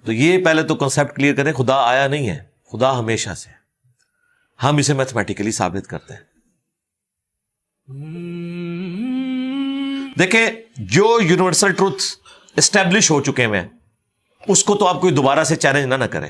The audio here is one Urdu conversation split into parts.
تو یہ پہلے تو کنسپٹ کلیئر کریں، خدا آیا نہیں ہے، خدا ہمیشہ سے، ہم اسے میتھمیٹیکلی ثابت کرتے ہیں۔ دیکھیں جو یونیورسل ٹروتھ اسٹیبلش ہو چکے ہیں اس کو تو آپ کوئی دوبارہ سے چیلنج نہ کریں،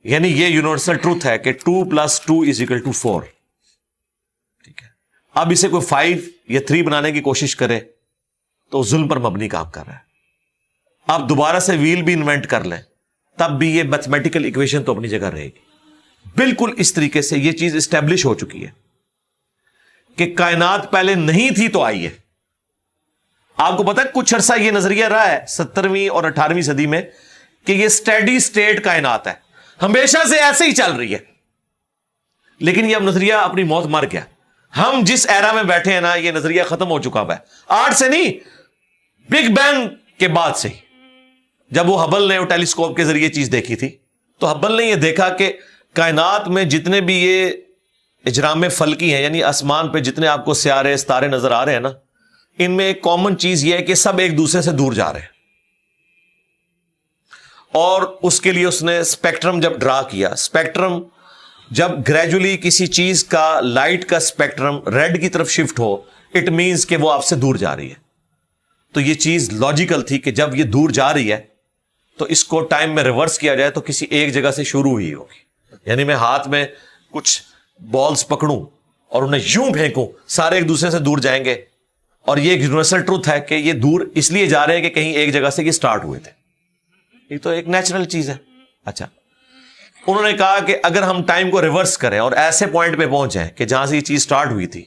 یعنی یہ یونیورسل ٹروتھ ہے کہ 2 + 2 = 4، ٹھیک ہے؟ اب اسے کوئی 5 یا 3 بنانے کی کوشش کرے تو ظلم پر مبنی کام کر رہا ہے۔ آپ دوبارہ سے ویل بھی انوینٹ کر لیں تب بھی یہ میتھمیٹیکل ایکویشن تو اپنی جگہ رہے گی۔ بالکل اس طریقے سے یہ چیز اسٹیبلش ہو چکی ہے کہ کائنات پہلے نہیں تھی تو آئی ہے۔ آپ کو پتا ہے کچھ عرصہ یہ نظریہ رہا ہے 17ویں اور 18ویں صدی میں کہ یہ اسٹیڈی اسٹیٹ کائنات ہے، ہمیشہ سے ایسے ہی چل رہی ہے، لیکن یہ اب نظریہ اپنی موت مر گیا۔ ہم جس ایرا میں بیٹھے ہیں نا یہ نظریہ ختم ہو چکا ہے، آج سے نہیں، بگ بینگ کے بعد سے ہی۔ جب وہ ہبل نے وہ ٹیلیسکوپ کے ذریعے چیز دیکھی تھی تو ہبل نے یہ دیکھا کہ کائنات میں جتنے بھی یہ اجرام فلکی ہیں، یعنی آسمان پہ جتنے آپ کو سیارے ستارے نظر آ رہے ہیں نا، ان میں ایک کامن چیز یہ ہے کہ سب ایک دوسرے سے دور جا رہے ہیں۔ اور اس کے لیے اس نے اسپیکٹرم جب ڈرا کیا، اسپیکٹرم جب گریجولی کسی چیز کا لائٹ کا اسپیکٹرم ریڈ کی طرف شفٹ ہو، اٹ مینز کہ وہ آپ سے دور جا رہی ہے۔ تو یہ چیز لاجیکل تھی کہ جب یہ دور جا رہی ہے تو اس کو ٹائم میں ریورس کیا جائے تو کسی ایک جگہ سے شروع ہوئی ہوگی۔ یعنی میں ہاتھ میں کچھ بالز پکڑوں اور انہیں یوں پھینکوں، سارے ایک دوسرے سے دور جائیں گے، اور یہ ایک یونیورسل ٹروتھ ہے کہ یہ دور اس لیے جا رہے ہیں کہ کہیں ایک جگہ سے یہ سٹارٹ ہوئے تھے۔ یہ تو ایک نیچرل چیز ہے۔ اچھا، انہوں نے کہا کہ اگر ہم ٹائم کو ریورس کریں اور ایسے پوائنٹ پہ پہنچیں کہ جہاں سے یہ چیز سٹارٹ ہوئی تھی،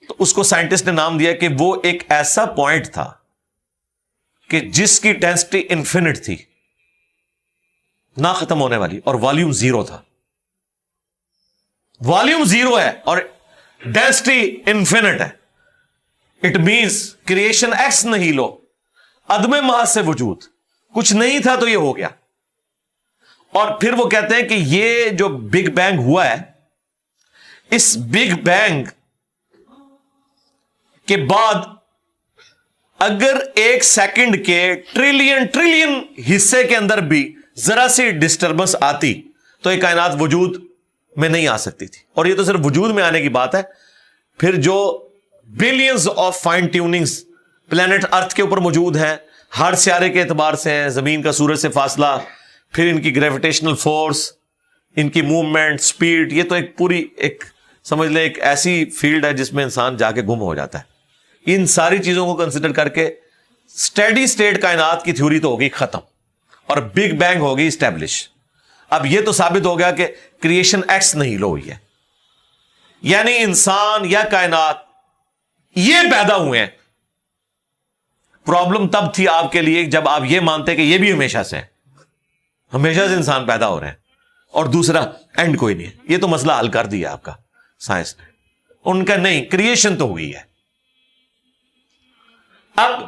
تو اس کو سائنٹسٹ نے نام دیا کہ وہ ایک ایسا پوائنٹ تھا کہ جس کی ڈینسٹی انفینٹ تھی، نہ ختم ہونے والی، اور والیوم 0 تھا۔ والیوم 0 ہے اور ڈینسٹی انفینٹ ہے۔ اٹ مینس کریشن ایکس نہیں لو، عدم محض سے وجود، کچھ نہیں تھا تو یہ ہو گیا۔ اور پھر وہ کہتے ہیں کہ یہ جو بگ بینگ ہوا ہے، اس بگ بینگ کے بعد اگر 1 سیکنڈ کے ٹریلین حصے کے اندر بھی ذرا سی ڈسٹربنس آتی تو یہ کائنات وجود میں نہیں آ سکتی تھی۔ اور یہ تو صرف وجود میں آنے کی بات ہے، پھر جو billions of fine tunings planet earth کے اوپر موجود ہیں، ہر سیارے کے اعتبار سے ہیں، زمین کا سورج سے فاصلہ، پھر ان کی گریویٹیشنل فورس، ان کی موومنٹ، سپیڈ، یہ تو ایک پوری ایک سمجھ لیں ایک ایسی فیلڈ ہے جس میں انسان جا کے گم ہو جاتا ہے۔ ان ساری چیزوں کو کنسیڈر کر کے اسٹیڈی سٹیٹ کائنات کی تھیوری تو ہوگی ختم اور بگ بینگ ہوگی اسٹیبلش۔ اب یہ تو ثابت ہو گیا کہ کریشن ایکس نہیں لو ہوئی ہے، یعنی انسان یا کائنات یہ پیدا ہوئے ہیں۔ پرابلم تب تھی آپ کے لیے جب آپ یہ مانتے کہ یہ بھی ہمیشہ سے ہے، ہمیشہ سے انسان پیدا ہو رہے ہیں اور دوسرا اینڈ کوئی نہیں ہے۔ یہ تو مسئلہ حل کر دیا آپ کا سائنس نے، ان کا نہیں، کریشن تو ہوئی ہے۔ اب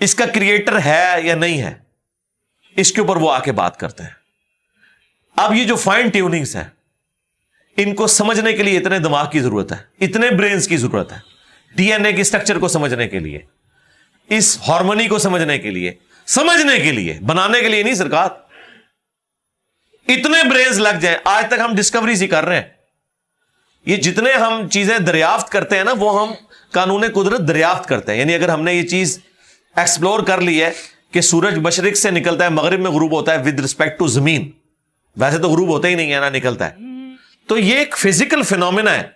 اس کا کریٹر ہے یا نہیں ہے، اس کے اوپر وہ آ کے بات کرتے ہیں۔ اب یہ جو فائن ٹیوننگز ہیں، ان کو سمجھنے کے لیے اتنے دماغ کی ضرورت ہے، اتنے برینز کی ضرورت ہے، ڈی این اے کی سٹرکچر کو سمجھنے کے لیے، اس ہارمونی کو سمجھنے کے لیے، بنانے کے لیے نہیں سرکار، اتنے برینز لگ جائیں۔ آج تک ہم ڈسکوریز ہی کر رہے ہیں۔ یہ جتنے ہم چیزیں دریافت کرتے ہیں نا، وہ ہم قانون قدرت دریافت کرتے ہیں۔ یعنی اگر ہم نے یہ چیز ایکسپلور کر لی ہے کہ سورج مشرق سے نکلتا ہے، مغرب میں غروب ہوتا ہے ود رسپیکٹ ٹو زمین، ویسے تو غروب ہوتا ہی نہیں ہے نا، نکلتا ہے، تو یہ ایک فزیکل فینومینا ہے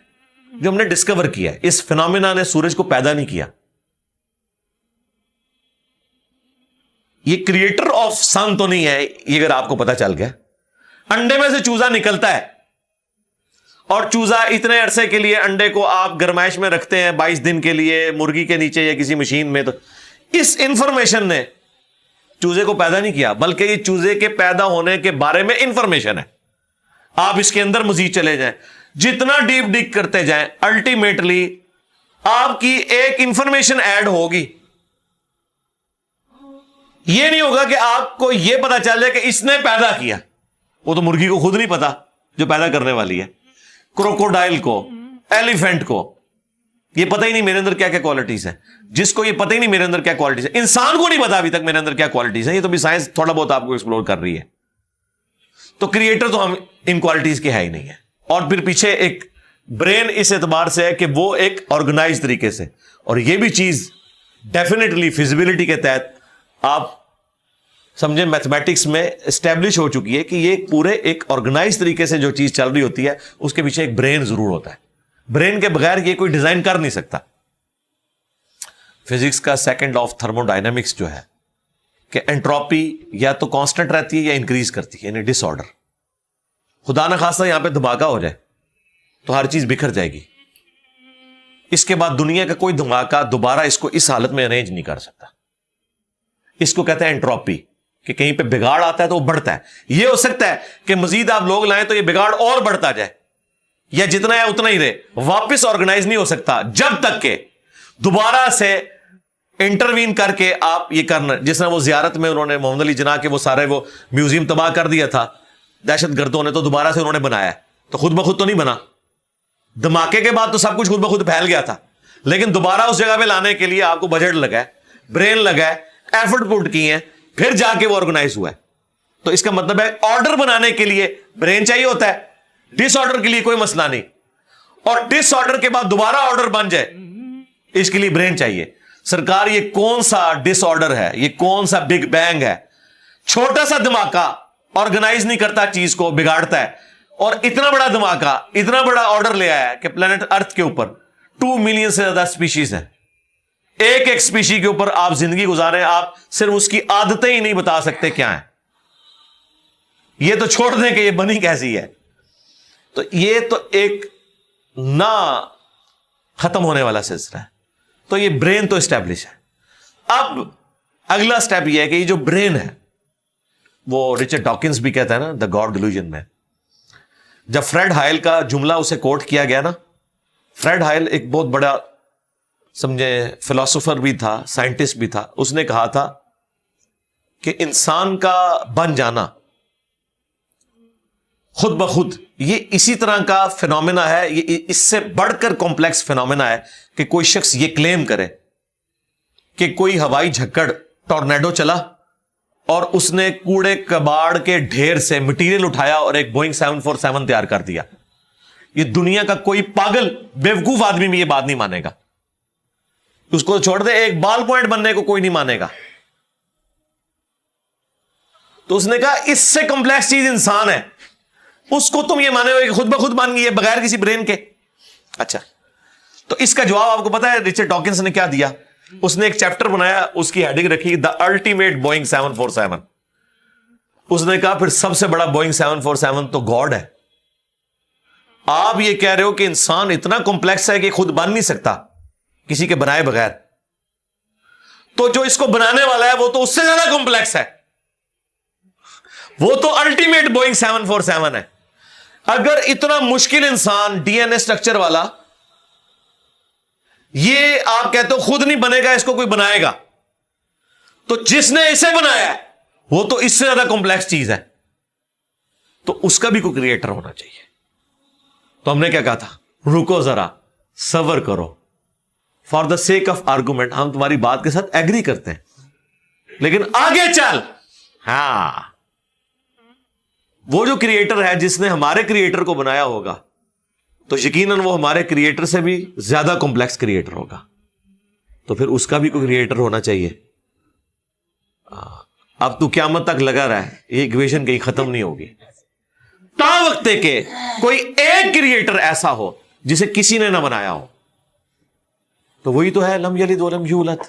جو ہم نے ڈسکور کیا ہے۔ اس فینومینا نے سورج کو پیدا نہیں کیا، یہ کریٹر آف سن تو نہیں ہے، یہ اگر آپ کو پتا چل گیا۔ انڈے میں سے چوزا نکلتا ہے اور چوزا اتنے عرصے کے لیے انڈے کو آپ گرمائش میں رکھتے ہیں 22 دن کے لیے مرغی کے نیچے یا کسی مشین میں، تو اس انفارمیشن نے چوزے کو پیدا نہیں کیا، بلکہ یہ چوزے کے پیدا ہونے کے بارے میں انفارمیشن ہے۔ آپ اس کے اندر مزید چلے جائیں، جتنا ڈیپ ڈگ کرتے جائیں، الٹیمیٹلی آپ کی ایک انفارمیشن ایڈ ہوگی۔ یہ نہیں ہوگا کہ آپ کو یہ پتا چل جائے کہ اس نے پیدا کیا، وہ تو مرغی کو خود نہیں پتا جو پیدا کرنے والی ہے، کروکوڈائل کو، ایلیفینٹ کو، یہ پتہ ہی نہیں میرے اندر کیا کیا کوالٹیز ہیں. جس کو یہ پتہ ہی نہیں میرے اندر کیا کوالٹیز ہیں, انسان کو نہیں پتا ابھی تک میرے اندر کیا کوالٹیز ہیں, یہ تو بھی سائنس تھوڑا بہت آپ کو ایکسپلور کر رہی ہے. تو کریٹر تو ہم ان کوالٹیز کے ہے ہی نہیں ہے. اور پھر پیچھے ایک برین اس اعتبار سے ہے کہ وہ ایک آرگنائز طریقے سے, اور یہ بھی چیز ڈیفینیٹلی فیزیبلٹی کے تحت آپ سمجھیں میتھمیٹکس میں اسٹیبلش ہو چکی ہے کہ یہ پورے ایک آرگنائز طریقے سے جو چیز چل رہی ہوتی ہے اس کے پیچھے ایک برین ضرور ہوتا ہے. برین کے بغیر یہ کوئی ڈیزائن کر نہیں سکتا. فزکس کا second law of thermo dynamics جو ہے کہ انٹروپی یا تو کانسٹنٹ رہتی ہے یا انکریز کرتی ہے, یعنی ڈس آرڈر. خدا نہ خواستہ یہاں پہ دھماکہ ہو جائے تو ہر چیز بکھر جائے گی. اس کے بعد دنیا کا کوئی دھماکہ دوبارہ اس کو اس حالت میں ارینج نہیں کر سکتا. اس کو کہتے ہیں انٹروپی, کہ کہیں پہ بگاڑ آتا ہے تو وہ بڑھتا ہے. یہ ہو سکتا ہے کہ مزید آپ لوگ لائیں تو یہ بگاڑ اور بڑھتا جائے, یا جتنا ہے اتنا ہی رہے, واپس آرگنائز نہیں ہو سکتا جب تک کہ دوبارہ سے انٹروین کر کے آپ یہ کرنا. جس طرح وہ زیارت میں انہوں نے محمد علی جناح کے وہ سارے وہ میوزیم تباہ کر دیا تھا دہشت گردوں نے, تو دوبارہ سے انہوں نے بنایا, تو خود بخود تو نہیں بنا. دھماکے کے بعد تو سب کچھ خود بخود پھیل گیا تھا, لیکن دوبارہ اس جگہ پہ لانے کے لیے آپ کو بجٹ لگا ہے, برین لگا ہے, ایفرٹ پٹ کی ہیں, پھر جا کے وہ آرگنائز ہوا ہے. تو اس کا مطلب ہے آرڈر بنانے کے لیے برین چاہیے ہوتا ہے, ڈس آرڈر کے لیے کوئی مسئلہ نہیں. اور ڈس آرڈر کے بعد دوبارہ آرڈر بن جائے اس کے لیے برین چاہیے. سرکار یہ کون سا ڈس آرڈر ہے, یہ کون سا بگ بینگ ہے؟ چھوٹا سا دھماکہ آرگنائز نہیں کرتا, چیز کو بگاڑتا ہے. اور اتنا بڑا دھماکہ اتنا بڑا آرڈر لے آیا ہے کہ پلانٹ ارتھ کے اوپر 2 ملین سے زیادہ سپیشیز ہیں. ایک ایک سپیشی کے اوپر آپ زندگی گزارے, آپ صرف اس کی عادتیں ہی نہیں بتا سکتے کیا ہیں. یہ تو چھوڑ دیں کہ یہ بنی کیسی ہے. تو یہ تو ایک نہ ختم ہونے والا سلسلہ ہے. تو یہ برین تو اسٹیبلش ہے. اب اگلا سٹیپ یہ ہے کہ یہ جو برین ہے, وہ رچرڈ ڈاکنز بھی کہتا ہے نا دا گاڈ ڈیلوژن میں, جب فریڈ ہائل کا جملہ اسے کوٹ کیا گیا نا, فریڈ ہائل ایک بہت بڑا سمجھے فلاسفر بھی تھا, سائنٹسٹ بھی تھا. اس نے کہا تھا کہ انسان کا بن جانا خود بخود یہ اسی طرح کا فینومینا ہے, یہ اس سے بڑھ کر کمپلیکس فینومینا ہے کہ کوئی شخص یہ کلیم کرے کہ کوئی ہوائی جھکڑ ٹورنیڈو چلا اور اس نے کوڑے کباڑ کے ڈھیر سے مٹیریل اٹھایا اور ایک بوئنگ 747 تیار کر دیا. یہ دنیا کا کوئی پاگل بیوقوف آدمی بھی یہ بات نہیں مانے گا. اس کو چھوڑ دے, ایک بال پوائنٹ بننے کو کوئی نہیں مانے گا. تو اس نے کہا اس سے کمپلیکس چیز انسان ہے, اس کو تم یہ مانے ہو کہ خود بخود مان گئی ہے بغیر کسی برین کے. اچھا, تو اس کا جواب آپ کو پتا ہے رچرڈ ڈاکنز نے کیا دیا؟ اس نے ایک چیپٹر بنایا, اس کی ہیڈنگ رکھی دا الٹیمیٹ بوئنگ 747. اس نے کہا پھر سب سے بڑا بوئنگ 747 تو گاڈ ہے. آپ یہ کہہ رہے ہو کہ انسان اتنا کمپلیکس ہے کہ خود بن نہیں سکتا کسی کے بنائے بغیر, تو جو اس کو بنانے والا ہے وہ تو اس سے زیادہ کمپلیکس ہے, وہ تو الٹیمیٹ بوئنگ 747 ہے. اگر اتنا مشکل انسان ڈی این اے اسٹرکچر والا, یہ آپ کہتے ہو خود نہیں بنے گا, اس کو کوئی بنائے گا, تو جس نے اسے بنایا ہے وہ تو اس سے زیادہ کمپلیکس چیز ہے, تو اس کا بھی کوئی کریٹر ہونا چاہیے. تو ہم نے کیا کہا تھا, رکو ذرا, صبر کرو, for the sake of argument ہم تمہاری بات کے ساتھ ایگری کرتے ہیں, لیکن آگے چل. ہاں, وہ جو کریٹر ہے جس نے ہمارے کریٹر کو بنایا ہوگا تو یقیناً وہ ہمارے کریٹر سے بھی زیادہ کمپلیکس کریٹر ہوگا, تو پھر اس کا بھی کوئی کریٹر ہونا چاہیے. اب تو قیامت تک لگا رہا ہے, یہ ایکویشن کہیں ختم نہیں ہوگی تا وقت کہ کوئی ایک کریٹر ایسا ہو جسے کسی نے نہ بنایا ہو. تو وہی تو ہے لم یلد ولم یولد.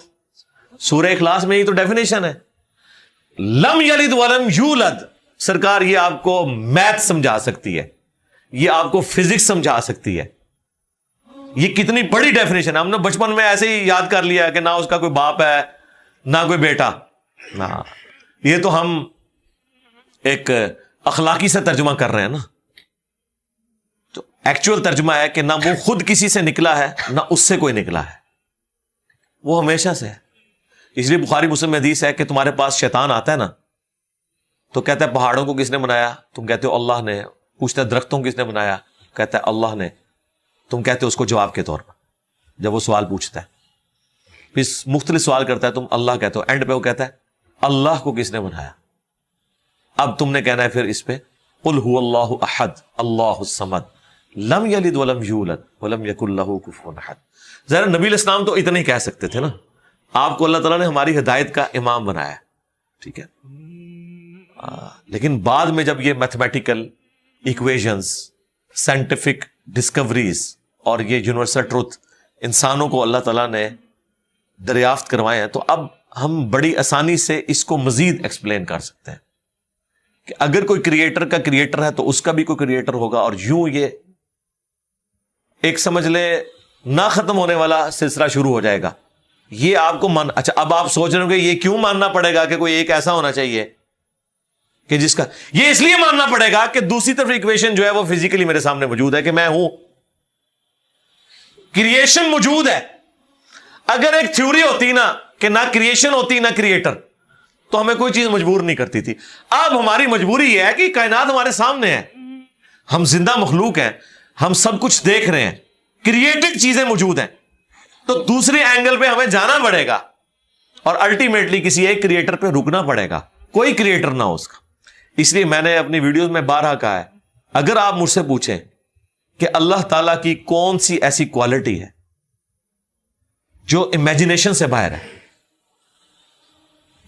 سورہ اخلاص میں یہ تو ڈیفینیشن ہے, لم یلد ولم یولد. سرکار یہ آپ کو میتھ سمجھا سکتی ہے, یہ آپ کو فزکس سمجھا سکتی ہے, یہ کتنی بڑی ڈیفینیشن ہے. ہم نے بچپن میں ایسے ہی یاد کر لیا کہ نہ اس کا کوئی باپ ہے نہ کوئی بیٹا. نہ, یہ تو ہم ایک اخلاقی سے ترجمہ کر رہے ہیں نا. تو ایکچوئل ترجمہ ہے کہ نہ وہ خود کسی سے نکلا ہے نہ اس سے کوئی نکلا ہے, وہ ہمیشہ سے ہے. اس لیے بخاری مسلم میں حدیث ہے کہ تمہارے پاس شیطان آتا ہے نا, تو کہتا ہے پہاڑوں کو کس نے بنایا؟ تم کہتے ہو اللہ نے. پوچھتا ہے درختوں کو کس نے بنایا؟ کہتا ہے اللہ نے. تم کہتے ہو اس کو جواب کے طور پر جب وہ سوال پوچھتا ہے، پھر مختلف سوال کرتا ہے، تم اللہ کہتے ہو، اینڈ پہ وہ کہتا ہے اللہ کو کس نے بنایا؟ اب تم نے کہنا ہے پھر اس پہ قل هو اللہ احد اللہ الصمد لم یلد ولم یولد ولم یکن لہ کفوا احد۔ ذرا نبی علیہ السلام تو اتنے ہی کہہ سکتے تھے نا، آپ کو اللہ تعالیٰ نے ہماری ہدایت کا امام بنایا ہے، ٹھیک ہے، لیکن بعد میں جب یہ میتھمیٹیکل ایکویشنز، سائنٹیفک ڈسکوریز اور یہ یونیورسل ٹروتھ انسانوں کو اللہ تعالیٰ نے دریافت کروائے ہیں، تو اب ہم بڑی آسانی سے اس کو مزید ایکسپلین کر سکتے ہیں کہ اگر کوئی کریٹر کا کریٹر ہے تو اس کا بھی کوئی کریٹر ہوگا، اور یوں یہ ایک سمجھ لے نہ ختم ہونے والا سلسلہ شروع ہو جائے گا۔ یہ آپ کو اچھا اب آپ سوچ رہے ہو کہ یہ کیوں ماننا پڑے گا کہ کوئی ایک ایسا ہونا چاہیے کہ جس کا، یہ اس لیے ماننا پڑے گا کہ دوسری طرف ایکویشن جو ہے وہ فزیکلی میرے سامنے موجود ہے کہ میں ہوں، کریشن موجود ہے۔ اگر ایک تھیوری ہوتی نا کہ نہ کریشن ہوتی نہ کریٹر تو ہمیں کوئی چیز مجبور نہیں کرتی تھی۔ اب ہماری مجبوری یہ ہے کہ کائنات ہمارے سامنے ہے، ہم زندہ مخلوق ہیں، ہم سب کچھ دیکھ رہے ہیں، کریٹڈ چیزیں موجود ہیں، تو دوسرے اینگل پہ ہمیں جانا پڑے گا اور الٹیمیٹلی کسی ایک کریٹر پہ رکنا پڑے گا، کوئی کریٹر نہ ہو اس کا۔ اس لیے میں نے اپنی ویڈیوز میں بارہا کہا ہے، اگر آپ مجھ سے پوچھیں کہ اللہ تعالیٰ کی کون سی ایسی کوالٹی ہے جو امیجنیشن سے باہر ہے،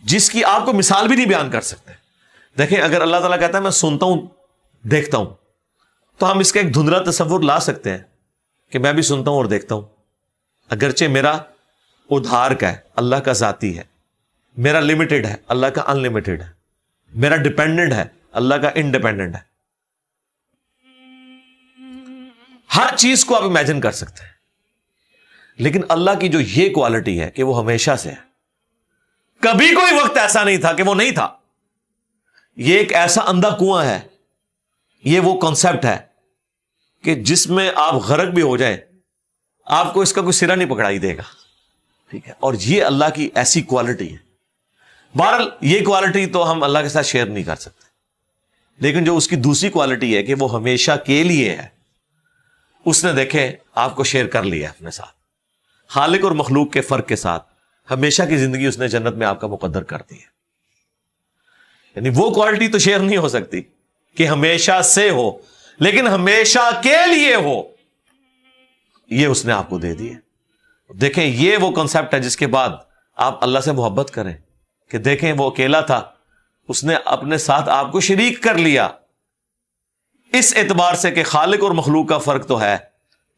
جس کی آپ کو مثال بھی نہیں بیان کر سکتے۔ دیکھیں اگر اللہ تعالیٰ کہتا ہے میں سنتا ہوں دیکھتا ہوں، تو ہم اس کا ایک دھندلا تصور لا سکتے ہیں کہ میں بھی سنتا ہوں اور دیکھتا ہوں، اگرچہ میرا ادھار کا ہے، اللہ کا ذاتی ہے، میرا لمیٹڈ ہے، اللہ کا ان لمیٹڈ ہے، میرا ڈیپینڈنٹ ہے، اللہ کا انڈیپینڈنٹ ہے۔ ہر چیز کو آپ امیجن کر سکتے ہیں، لیکن اللہ کی جو یہ کوالٹی ہے کہ وہ ہمیشہ سے ہے، کبھی کوئی وقت ایسا نہیں تھا کہ وہ نہیں تھا۔ یہ ایک ایسا اندھا کنواں ہے، یہ وہ کانسیپٹ ہے کہ جس میں آپ غرق بھی ہو جائیں آپ کو اس کا کوئی سرا نہیں پکڑائی دے گا، ٹھیک ہے، اور یہ اللہ کی ایسی کوالٹی ہے۔ بہرحال یہ کوالٹی تو ہم اللہ کے ساتھ شیئر نہیں کر سکتے، لیکن جو اس کی دوسری کوالٹی ہے کہ وہ ہمیشہ کے لیے ہے، اس نے دیکھیں آپ کو شیئر کر لیا اپنے ساتھ، خالق اور مخلوق کے فرق کے ساتھ ہمیشہ کی زندگی اس نے جنت میں آپ کا مقدر کر دی ہے۔ یعنی وہ کوالٹی تو شیئر نہیں ہو سکتی کہ ہمیشہ سے ہو، لیکن ہمیشہ کے لیے ہو، یہ اس نے آپ کو دے دی ہے۔ دیکھیں یہ وہ کنسپٹ ہے جس کے بعد آپ اللہ سے محبت کریں کہ دیکھیں وہ اکیلا تھا، اس نے اپنے ساتھ آپ کو شریک کر لیا، اس اعتبار سے کہ خالق اور مخلوق کا فرق تو ہے،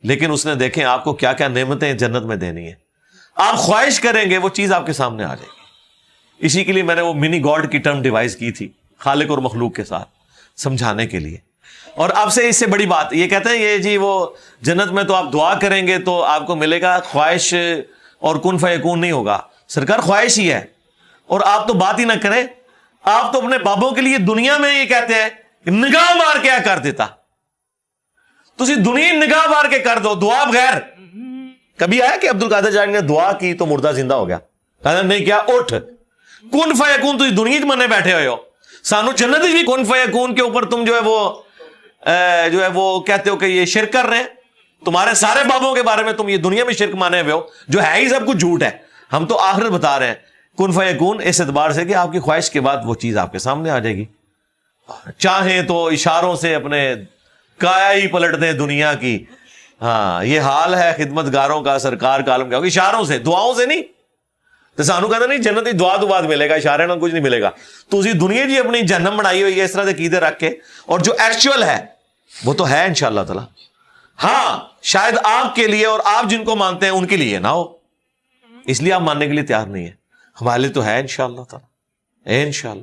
لیکن اس نے دیکھیں آپ کو کیا کیا نعمتیں جنت میں دینی ہے، آپ خواہش کریں گے وہ چیز آپ کے سامنے آ جائے گی۔ اسی کے لیے میں نے وہ منی گاڈ کی ٹرم ڈیوائز کی تھی خالق اور مخلوق کے ساتھ سمجھانے کے لیے۔ اور اب سے اس سے بڑی بات یہ کہتے ہیں یہ جی وہ جنت میں تو آپ دعا کریں گے تو آپ کو ملے گا، خواہش اور کن فیکون نہیں ہوگا۔ سرکار خواہش ہی ہے، اور آپ تو بات ہی نہ کریں، آپ تو اپنے بابوں کے لیے دنیا میں یہ کہتے ہیں کہ نگاہ مار کے کر دیتا، تسی دنیا نگاہ مار کے کر دو دعا بغیر۔ کبھی آیا کہ عبد القادر جان نے دعا کی تو مردہ زندہ ہو گیا؟ کہا نہیں کیا، اٹھ کن فیکون، تسی دنیا منے بیٹھے ہوئے ہو، سانو جنت بھی کن فیکون کے اوپر تم جو ہے وہ کہتے ہو کہ یہ شرک کر رہے ہیں، تمہارے سارے بابوں کے بارے میں تم یہ دنیا میں شرک مانے ہوئے ہو جو ہے ہی سب کچھ جھوٹ ہے، ہم تو آخرت بتا رہے ہیں کن فیکون، اس اعتبار سے کہ آپ کی خواہش کے بعد وہ چیز آپ کے سامنے آ جائے گی۔ چاہیں تو اشاروں سے اپنے کایا ہی پلٹ دیں دنیا کی، ہاں یہ حال ہے خدمت گاروں کا، سرکار کا عالم کیا ہوگا، اشاروں سے، دعاؤں سے نہیں۔ تو سانو کہتا نہیں جنت کی دعا تو بعد ملے گا، اشارے نہ کچھ نہیں ملے گا۔ تو اسی دنیا جی اپنی جہنم بنائی ہوئی ہے اس طرح سے عقیدے رکھ کے، اور جو ایکچوئل ہے وہ تو ہے انشاءاللہ تعالی، ہاں شاید آپ کے لیے اور آپ جن کو مانتے ہیں ان کے لیے نہ ہو، اس لیے آپ ماننے کے لیے تیار نہیں ہے، ہمارے لیے تو ہے انشاءاللہ تعالی، انشاءاللہ۔